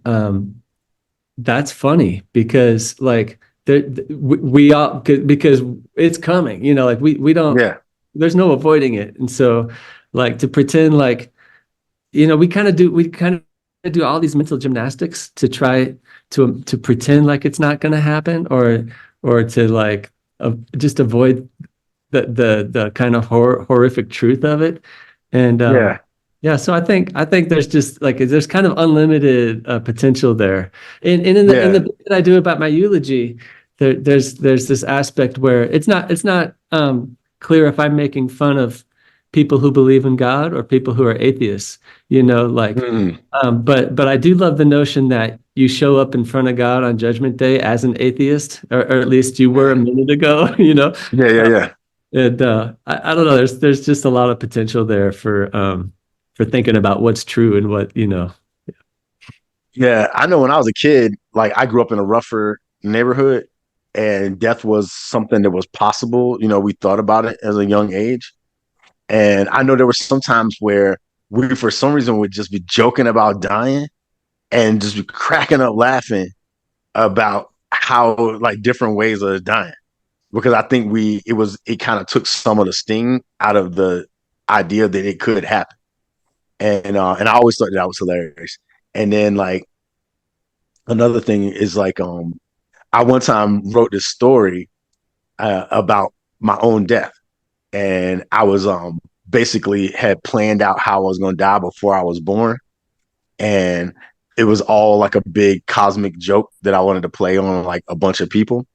[SPEAKER 1] that's funny because like we all because it's coming, like we don't
[SPEAKER 2] Yeah.
[SPEAKER 1] there's no avoiding it. And so like to pretend like, we kind of do all these mental gymnastics to try to pretend like it's not going to happen, or to like just avoid the kind of horrific truth of it. And
[SPEAKER 2] Yeah.
[SPEAKER 1] yeah, so I think there's just like there's kind of unlimited potential there. And in the
[SPEAKER 2] Yeah.
[SPEAKER 1] bit that I do about my eulogy, there's this aspect where it's not clear if I'm making fun of people who believe in God or people who are atheists, like
[SPEAKER 2] Mm-hmm.
[SPEAKER 1] but I do love the notion that you show up in front of God on Judgment Day as an atheist, or at least you were a minute ago,
[SPEAKER 2] Yeah. Yeah.
[SPEAKER 1] Uh,
[SPEAKER 2] Yeah.
[SPEAKER 1] and I don't know. There's just a lot of potential there for thinking about what's true and what.
[SPEAKER 2] Yeah. I know when I was a kid, like I grew up in a rougher neighborhood and death was something that was possible. We thought about it as a young age. And I know there were some times where we, for some reason, would just be joking about dying and just be cracking up laughing about how like different ways of dying. Because I think it kind of took some of the sting out of the idea that it could happen. And I always thought that was hilarious. And then like another thing is like I one time wrote this story about my own death, and I was basically had planned out how I was going to die before I was born, and it was all like a big cosmic joke that I wanted to play on like a bunch of people.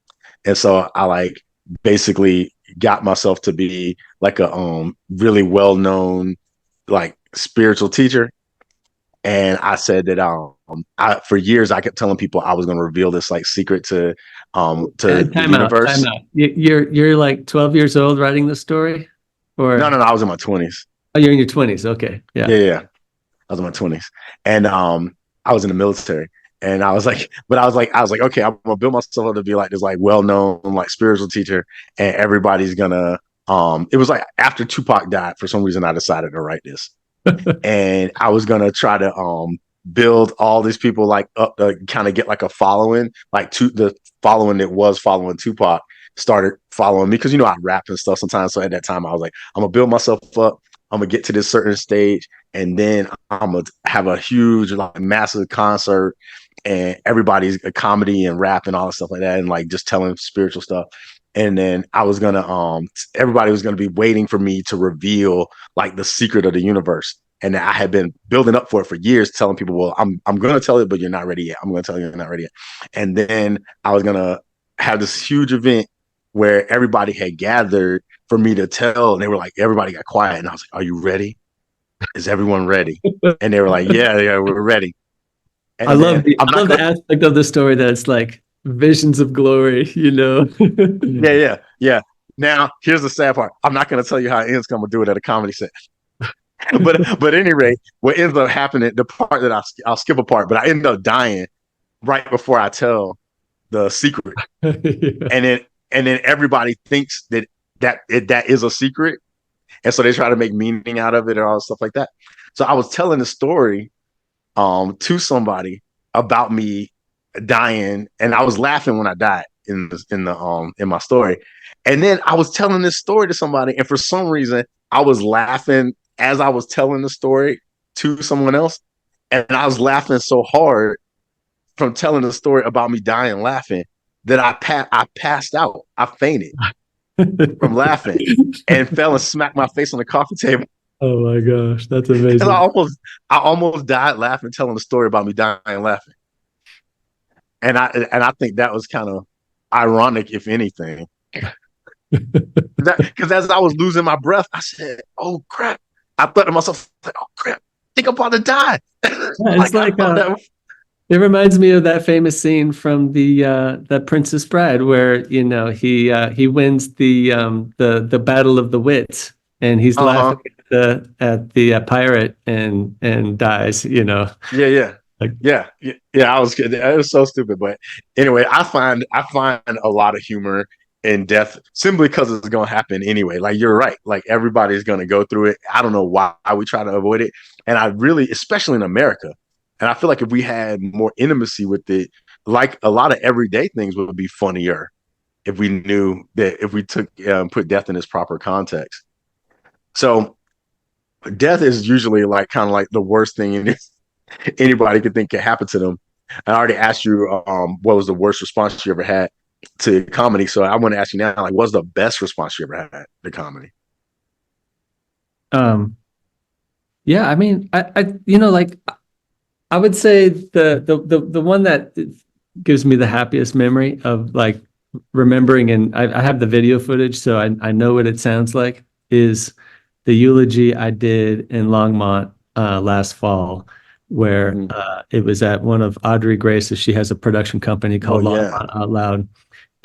[SPEAKER 2] And so I like basically got myself to be like a really well known like spiritual teacher. And I said that I for years I kept telling people I was going to reveal this like secret to the
[SPEAKER 1] Time out, time
[SPEAKER 2] universe.
[SPEAKER 1] out. You're like 12 years old writing this story,
[SPEAKER 2] No,
[SPEAKER 1] or
[SPEAKER 2] no, no, I was in my 20s.
[SPEAKER 1] oh, you're in your 20s. Okay, yeah.
[SPEAKER 2] Yeah, yeah. I was in my 20s. And I was in the military. And I was like, okay, I'm gonna build myself up to be like this like well-known like spiritual teacher, and everybody's gonna it was like after Tupac died, for some reason I decided to write this. And I was gonna try to build all these people like up to kind of get like a following, like to the following that was following Tupac started following me because I rap and stuff sometimes. So at that time I was like, I'm gonna build myself up, I'm gonna get to this certain stage, and then I'm gonna have a huge like massive concert and everybody's a comedy and rap and all that stuff like that, and like just telling spiritual stuff. And then I was gonna everybody was gonna be waiting for me to reveal like the secret of the universe. And I had been building up for it for years, telling people, well, I'm gonna tell it, but you're not ready yet. I'm gonna tell you you're not ready yet. And then I was gonna have this huge event where everybody had gathered for me to tell, and they were like, everybody got quiet, and I was like, are you ready? Is everyone ready? And they were like, yeah, yeah, we're ready.
[SPEAKER 1] I
[SPEAKER 2] And
[SPEAKER 1] love
[SPEAKER 2] then
[SPEAKER 1] the
[SPEAKER 2] I'm
[SPEAKER 1] I
[SPEAKER 2] not
[SPEAKER 1] love the
[SPEAKER 2] gonna
[SPEAKER 1] aspect of the story that's like visions of glory,
[SPEAKER 2] yeah, yeah, yeah. Now here's the sad part. I'm not gonna tell you how it ends. I'm gonna do it at a comedy set. But at any rate, what ends up happening, the part that I'll skip a part, but I end up dying right before I tell the secret,
[SPEAKER 1] Yeah.
[SPEAKER 2] and then everybody thinks that is a secret, and so they try to make meaning out of it and all stuff like that. So I was telling the story to somebody about me dying, and I was laughing when I died in my story. And then I was telling this story to somebody, and for some reason I was laughing as I was telling the story to someone else, and I was laughing so hard from telling the story about me dying laughing that I passed out. I fainted from laughing and fell and smacked my face on the coffee table.
[SPEAKER 1] Oh my gosh, that's
[SPEAKER 2] And
[SPEAKER 1] amazing.
[SPEAKER 2] I almost died laughing telling the story about me dying laughing. And I think that was kind of ironic, if anything. Because as I was losing my breath, I said, "Oh crap!" I thought to myself, "Oh crap! I think I'm about to die."
[SPEAKER 1] Yeah, it's
[SPEAKER 2] Like I
[SPEAKER 1] like
[SPEAKER 2] thought that.
[SPEAKER 1] it reminds me of that famous scene from the Princess Bride where he wins the Battle of the Wits and he's
[SPEAKER 2] Uh
[SPEAKER 1] laughing
[SPEAKER 2] huh.
[SPEAKER 1] at the pirate and dies,
[SPEAKER 2] Yeah, yeah,
[SPEAKER 1] like
[SPEAKER 2] yeah. I was kidding. It was so stupid, but anyway, I find a lot of humor in death simply because it's gonna happen anyway. Like you're right. Like everybody's gonna go through it. I don't know why we try to avoid it, and I really, especially in America, and I feel like if we had more intimacy with it, like a lot of everyday things would be funnier if we knew that if we took put death in its proper context. So death is usually like kind of like the worst thing anybody could think could happen to them. I already asked you what was the worst response you ever had to comedy. So I want to ask you now, like, what's the best response you ever had to comedy?
[SPEAKER 1] um yeah, I mean, like I would say the one that gives me the happiest memory of like remembering, and I have the video footage, so I know what it sounds like, is the eulogy I did in Longmont last fall, where
[SPEAKER 2] Mm-hmm.
[SPEAKER 1] it was at one of Audrey Grace's. She has a production company
[SPEAKER 2] Oh
[SPEAKER 1] called
[SPEAKER 2] yeah.
[SPEAKER 1] Longmont Out Loud.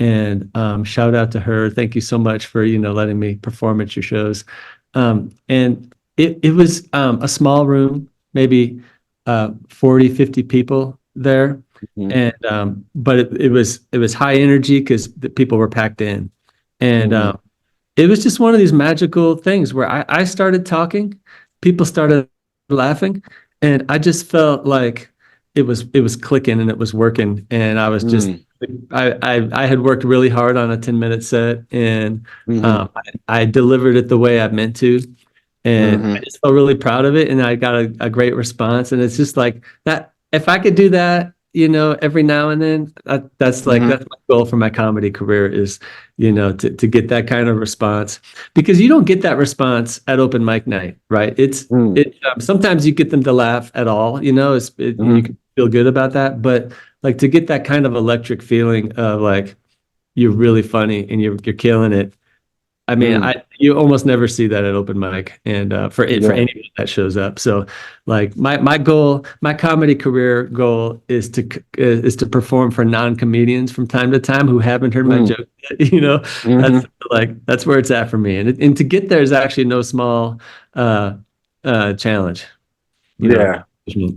[SPEAKER 1] And shout out to her. Thank you so much for letting me perform at your shows. And it was a small room, maybe 40, 50 people there.
[SPEAKER 2] Mm-hmm.
[SPEAKER 1] And but it was high energy because the people were packed in. And
[SPEAKER 2] Mm-hmm.
[SPEAKER 1] it was just one of these magical things where I started talking, people started laughing, and I just felt like it was clicking and it was working. And I was just I had worked really hard on a 10-minute set, and
[SPEAKER 2] Mm-hmm.
[SPEAKER 1] I delivered it the way I meant to. And I
[SPEAKER 2] Mm-hmm.
[SPEAKER 1] just felt really proud of it, and I got a great response. And it's just like that. If I could do that, every now and then,
[SPEAKER 2] Mm-hmm.
[SPEAKER 1] that's my goal for my comedy career is, to get that kind of response, because you don't get that response at open mic night, right? Sometimes you get them to laugh at all, and you
[SPEAKER 2] Mm-hmm.
[SPEAKER 1] can feel good about that, but like to get that kind of electric feeling of like you're really funny and you're killing it. I mean,
[SPEAKER 2] Mm-hmm.
[SPEAKER 1] you almost never see that at open mic, and for
[SPEAKER 2] Yeah.
[SPEAKER 1] anyone that shows up. So, like my goal, my comedy career goal is to perform for non-comedians from time to time who haven't heard my
[SPEAKER 2] Mm-hmm.
[SPEAKER 1] joke yet. That's
[SPEAKER 2] Mm-hmm.
[SPEAKER 1] like that's where it's at for me, and to get there is actually no small uh challenge. You know.
[SPEAKER 2] Yeah.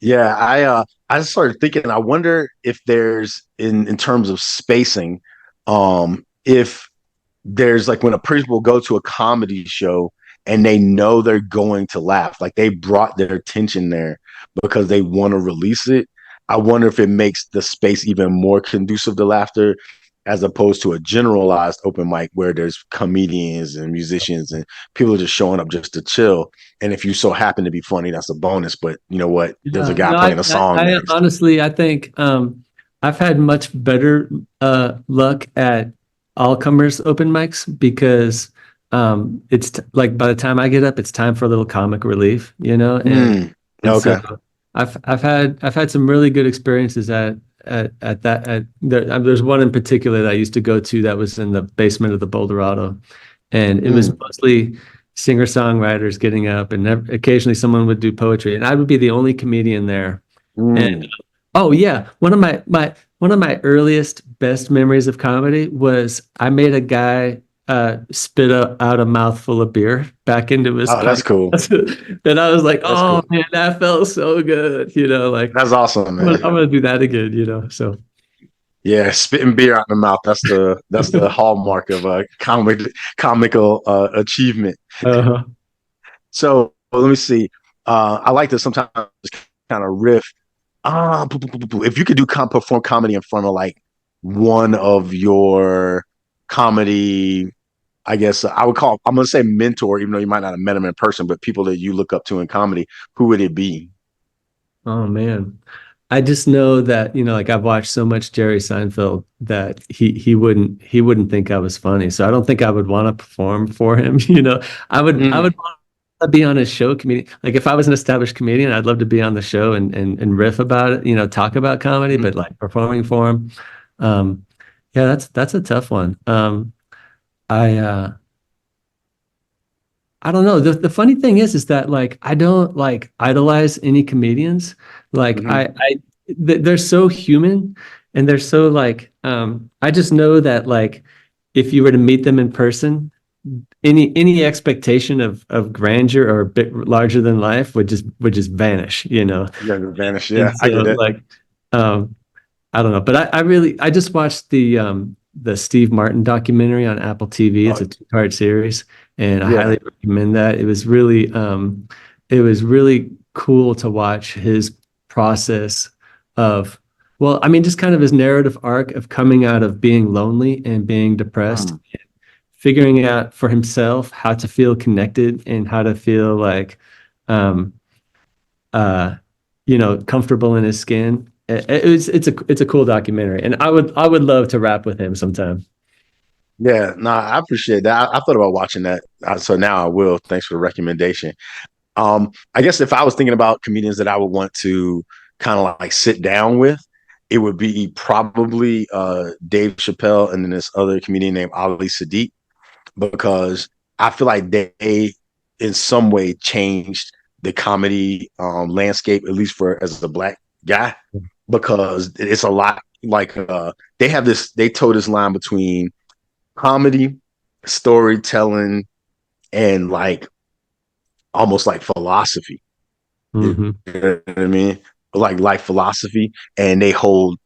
[SPEAKER 2] Yeah. I just started thinking, I wonder if there's in terms of spacing, if there's like when a person will go to a comedy show and they know they're going to laugh, like they brought their attention there because they want to release it. I wonder if it makes the space even more conducive to laughter as opposed to a generalized open mic where there's comedians and musicians and people are just showing up just to chill. And if you so happen to be funny, that's a bonus. But you know what? There's a
[SPEAKER 1] Yeah,
[SPEAKER 2] guy
[SPEAKER 1] no,
[SPEAKER 2] playing a song
[SPEAKER 1] I
[SPEAKER 2] next.
[SPEAKER 1] honestly, I think I've had much better luck at all comers open mics because like by the time I get up, it's time for a little comic relief, and
[SPEAKER 2] Mm,
[SPEAKER 1] so
[SPEAKER 2] okay.
[SPEAKER 1] I've had some really good experiences at that there's one in particular that I used to go to that was in the basement of the Boulderado, and it was
[SPEAKER 2] Mm,
[SPEAKER 1] mostly singer-songwriters getting up, and occasionally someone would do poetry, and I would be the only comedian there. And
[SPEAKER 2] mm.
[SPEAKER 1] oh yeah, one of my earliest best memories of comedy was I made a guy spit out a mouthful of beer back into his
[SPEAKER 2] Oh, that's
[SPEAKER 1] pint.
[SPEAKER 2] cool.
[SPEAKER 1] And I was like,
[SPEAKER 2] That's
[SPEAKER 1] oh
[SPEAKER 2] cool.
[SPEAKER 1] man, that felt so good, like
[SPEAKER 2] That's awesome,
[SPEAKER 1] I'm
[SPEAKER 2] man.
[SPEAKER 1] gonna do that again, so
[SPEAKER 2] Yeah, spitting beer out the mouth. That's the hallmark of a comical achievement.
[SPEAKER 1] Uh-huh.
[SPEAKER 2] So let me see. I like to sometimes kind of riff. If you could perform comedy in front of like one of your comedy, I guess I'm gonna say mentor, even though you might not have met him in person, but people that you look up to in comedy, who would it be?
[SPEAKER 1] Oh man. I just know that, like I've watched so much Jerry Seinfeld that he wouldn't think I was funny. So I don't think I would want to perform for him. I would want to be on his show comedian. Like if I was an established comedian, I'd love to be on the show and riff about it, talk about comedy,
[SPEAKER 2] Mm-hmm.
[SPEAKER 1] but like performing for him. Um, yeah, that's a tough one. I I don't know. The funny thing is that like I don't like idolize any comedians. Like
[SPEAKER 2] Mm-hmm.
[SPEAKER 1] they're so human and they're so like I just know that like if you were to meet them in person, any expectation of grandeur or a bit larger than life would just vanish.
[SPEAKER 2] Never vanish.
[SPEAKER 1] And
[SPEAKER 2] Yeah, I
[SPEAKER 1] so
[SPEAKER 2] get it.
[SPEAKER 1] like um I don't know, but I just watched the Steve Martin documentary on Apple TV. It's
[SPEAKER 2] Oh,
[SPEAKER 1] a two-part series, and I
[SPEAKER 2] yeah.
[SPEAKER 1] highly recommend that. It was really cool to watch his process of, well, I mean, just kind of his narrative arc of coming out of being lonely and being depressed,
[SPEAKER 2] Mm.
[SPEAKER 1] figuring out for himself how to feel connected and how to feel like um uh, comfortable in his skin. It's a cool documentary, and I would love to rap with him sometime.
[SPEAKER 2] Yeah, no, I appreciate that. I thought about watching that, so now I will. Thanks for the recommendation. I guess if I was thinking about comedians that I would want to kind of like sit down with, it would be probably Dave Chappelle and then this other comedian named Ali Sadiq, because I feel like they in some way changed the comedy landscape, at least for as a black guy, because it's a lot like they told this line between comedy, storytelling, and like almost like philosophy. You
[SPEAKER 1] Hmm.
[SPEAKER 2] know what I mean? Like life philosophy, and they hold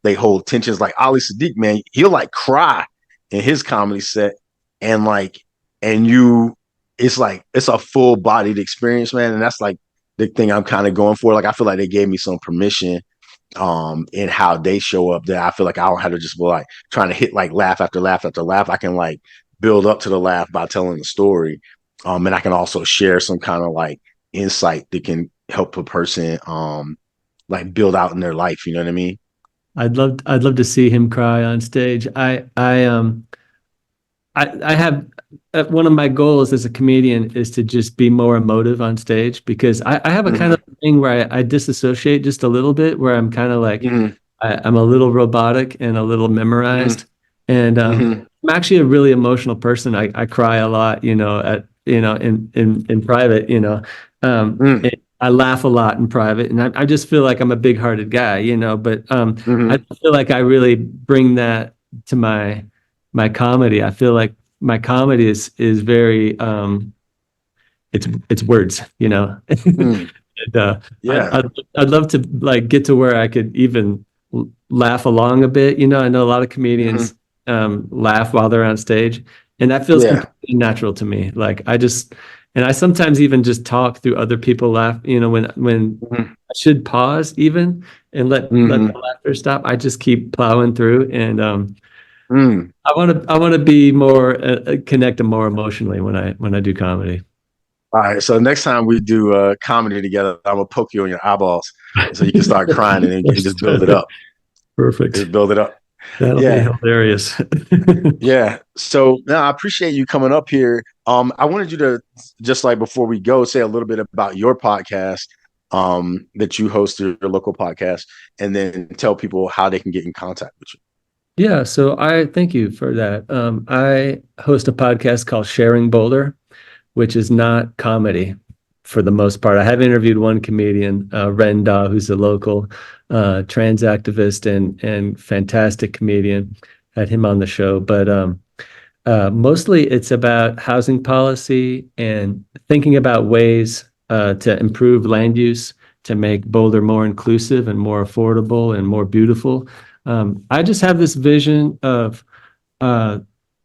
[SPEAKER 2] tensions. Like Ali Sadiq, man, he'll like cry in his comedy set, and like and you, it's like it's a full bodied experience, man, and that's like the thing I'm kind of going for. Like I feel like they gave me some permission in how they show up that I feel like I don't have to just be like trying to hit like laugh after laugh after laugh. I can like build up to the laugh by telling the story. And I can also share some kind of like insight that can help a person like build out in their life. You know what I mean?
[SPEAKER 1] I'd love to see him cry on stage. I have one of my goals as a comedian is to just be more emotive on stage because I have a kind
[SPEAKER 2] Mm-hmm.
[SPEAKER 1] of thing where I disassociate just a little bit, where I'm kind of like
[SPEAKER 2] Mm-hmm.
[SPEAKER 1] I'm a little robotic and a little memorized, and
[SPEAKER 2] Mm-hmm.
[SPEAKER 1] I'm actually a really emotional person. I cry a lot, in private,
[SPEAKER 2] Mm-hmm.
[SPEAKER 1] and I laugh a lot in private, and I just feel like I'm a big-hearted guy, but I
[SPEAKER 2] Mm-hmm.
[SPEAKER 1] feel like I really bring that to my comedy. I feel like my comedy is very it's words,
[SPEAKER 2] Mm-hmm.
[SPEAKER 1] And,
[SPEAKER 2] Yeah.
[SPEAKER 1] I'd love to like get to where I could even laugh along a bit. I know a lot of
[SPEAKER 2] Mm-hmm.
[SPEAKER 1] comedians laugh while they're on stage, and that feels
[SPEAKER 2] Yeah.
[SPEAKER 1] completely natural to me. Like and I sometimes even just talk through other people laugh. When
[SPEAKER 2] Mm-hmm.
[SPEAKER 1] I should pause even and let
[SPEAKER 2] Mm-hmm.
[SPEAKER 1] the laughter stop. I just keep plowing through, and
[SPEAKER 2] Mm.
[SPEAKER 1] I want to be more connect more emotionally when I do comedy.
[SPEAKER 2] All right. So next time we do comedy together, I'm gonna poke you on your eyeballs so you can start crying and then just build it up.
[SPEAKER 1] Perfect.
[SPEAKER 2] Just build it up.
[SPEAKER 1] That'll be
[SPEAKER 2] Yeah.
[SPEAKER 1] hilarious.
[SPEAKER 2] Yeah. So now I appreciate you coming up here. I wanted you to just like before we go, say a little bit about your podcast that you host, your local podcast, and then tell people how they can get in contact with you.
[SPEAKER 1] Yeah, so I thank you for that. I host a podcast called Sharing Boulder, which is not comedy for the most part. I have interviewed one comedian, Ren Da, who's a local trans activist and fantastic comedian. Had him on the show, but mostly it's about housing policy and thinking about ways to improve land use to make Boulder more inclusive and more affordable and more beautiful. I just have this vision of uh,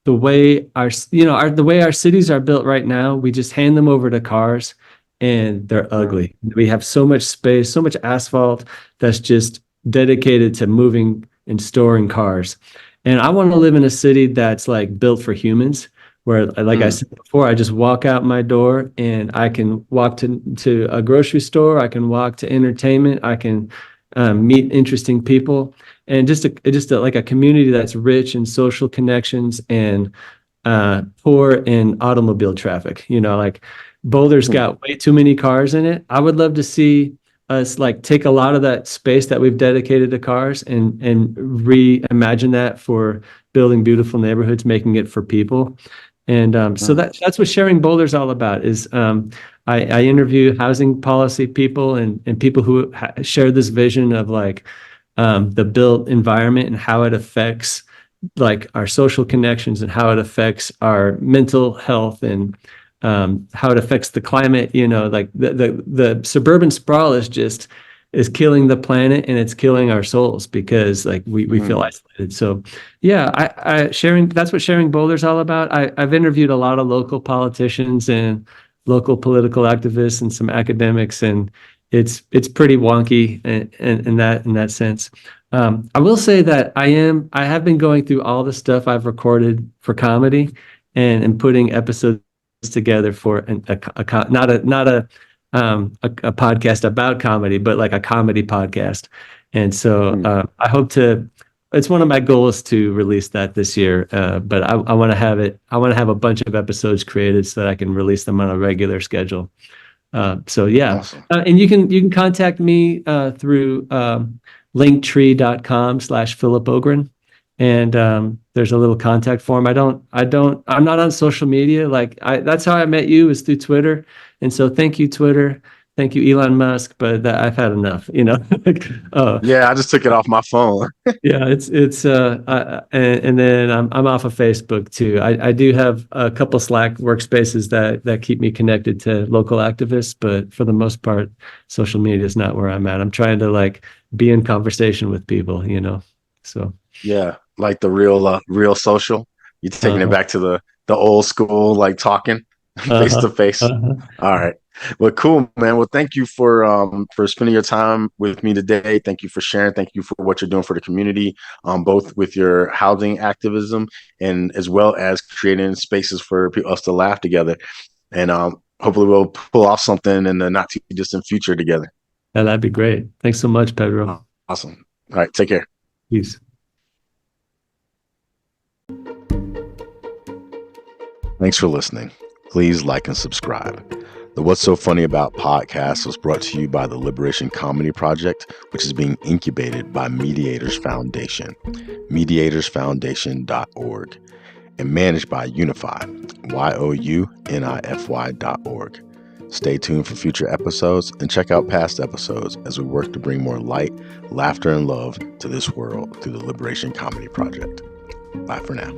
[SPEAKER 1] the way the way our cities are built right now. We just hand them over to cars, and they're ugly. We have so much space, so much asphalt that's just dedicated to moving and storing cars. And I want to live in a city that's like built for humans, where, like I said before, I just walk out my door and I can walk to a grocery store, I can walk to entertainment, I can meet interesting people, and like a community that's rich in social connections and poor in automobile traffic. Like Boulder's got way too many cars in it. I would love to see us like take a lot of that space that we've dedicated to cars and reimagine that for building beautiful neighborhoods, making it for people. And so that's what Sharing Boulder is all about. Is I interview housing policy people and people who share this vision of like the built environment and how it affects like our social connections and how it affects our mental health and how it affects the climate. Like the suburban sprawl is killing the planet, and it's killing our souls because like we feel isolated. So yeah, that's what Sharing Boulder is all about. I've interviewed a lot of local politicians and local political activists and some academics, and it's pretty wonky in that sense. I will say that I have been going through all the stuff I've recorded for comedy and putting episodes together for not a podcast about comedy, but like a comedy podcast. And so I hope it's one of my goals to release that this year. But I want to have a bunch of episodes created so that I can release them on a regular schedule. So yeah.
[SPEAKER 2] Awesome.
[SPEAKER 1] And you can contact me through linktree.com/Philip Ogren. And there's a little contact form. I'm not on social media. That's how I met you, is through Twitter. And so thank you, Twitter. Thank you, Elon Musk. But I've had enough,
[SPEAKER 2] Yeah, I just took it off my phone.
[SPEAKER 1] Yeah, and then I'm off of Facebook too. I do have a couple Slack workspaces that keep me connected to local activists, but for the most part, social media is not where I'm at. I'm trying to like be in conversation with people, So
[SPEAKER 2] Yeah, like the real social. You're taking it back to the old school, like talking face to face. All right. Well, cool, man. Well, thank you for spending your time with me today. Thank you for sharing. Thank you for what you're doing for the community, both with your housing activism and as well as creating spaces for us to laugh together. And hopefully we'll pull off something in the not too distant future together.
[SPEAKER 1] Yeah, that'd be great. Thanks so much, Pedro.
[SPEAKER 2] Awesome. All right. Take care.
[SPEAKER 1] Peace.
[SPEAKER 2] Thanks for listening. Please like and subscribe. The What's So Funny About podcast was brought to you by the Liberation Comedy Project, which is being incubated by Mediators Foundation, mediatorsfoundation.org, and managed by Unify, younify.org. Stay tuned for future episodes and check out past episodes as we work to bring more light, laughter, and love to this world through the Liberation Comedy Project. Bye for now.